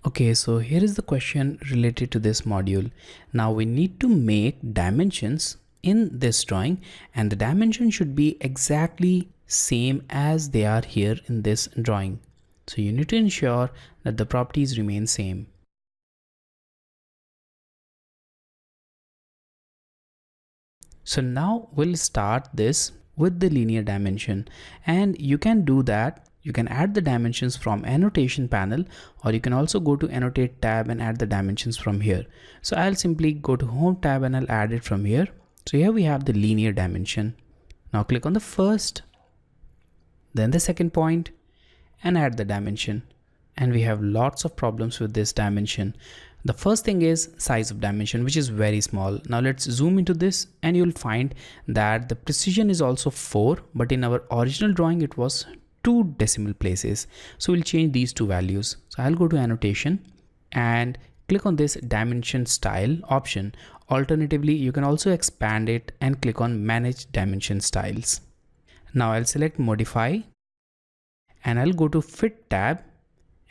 Okay, so here is the question related to this module. Now we need to make dimensions in this drawing, and the dimension should be exactly same as they are here in this drawing. So you need to ensure that the properties remain same. So now we'll start this with the linear dimension, and you can do that. You can add the dimensions from annotation panel, or you can also go to annotate tab and add the dimensions from here. So I'll simply go to home tab and I'll add it from here. So here we have the linear dimension. Now click on the first, then the second point and add the dimension. And we have lots of problems with this dimension. The first thing is size of dimension, which is very small. Now let's zoom into this and you'll find that the precision is also 4, but in our original drawing it was 2 decimal places. So we'll change these two values. So I'll go to annotation and click on this dimension style option. Alternatively, you can also expand it and click on manage dimension styles. Now I'll select modify and I'll go to fit tab,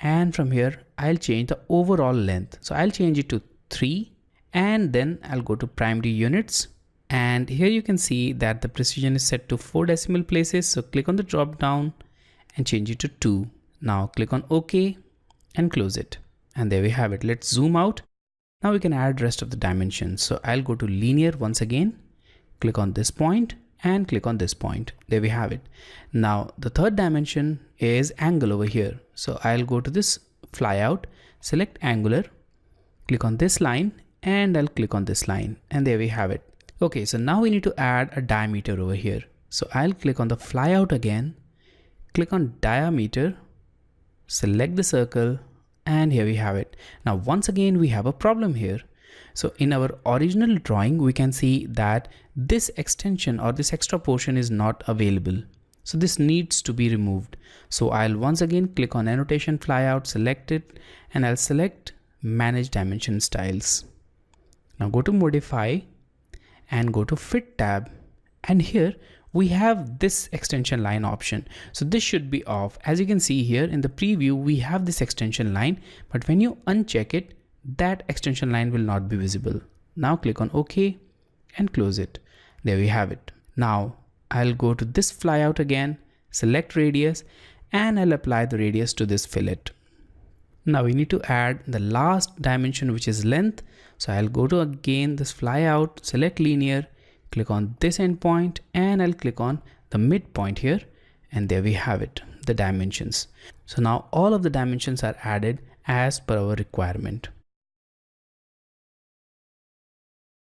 and from here I'll change the overall length. So I'll change it to 3, and then I'll go to primary units, and here you can see that the precision is set to 4 decimal places. So click on the drop down and change it to 2. Now click on OK and close it. And there we have it. Let's zoom out. Now we can add rest of the dimensions. So I'll go to linear once again, click on this point and click on this point. There we have it. Now the third dimension is angle over here. So I'll go to this flyout, select angular, click on this line and I'll click on this line, and there we have it. Okay, so now we need to add a diameter over here. So I'll click on the flyout again, click on diameter, select the circle, and here we have it. Now once again we have a problem here. So in our original drawing we can see that this extension or this extra portion is not available. So this needs to be removed. So I'll once again click on annotation flyout, select it, and I'll select manage dimension styles. Now go to modify and go to fit tab, and here we have this extension line option. So this should be off. As you can see here in the preview, we have this extension line, but when you uncheck it, that extension line will not be visible. Now click on OK and close it. There we have it. Now I'll go to this flyout again, select radius, and I'll apply the radius to this fillet. Now we need to add the last dimension, which is length. So I'll go to again this flyout, select linear, click on this endpoint, and I'll click on the midpoint here, and there we have it, the dimensions. So now all of the dimensions are added as per our requirement.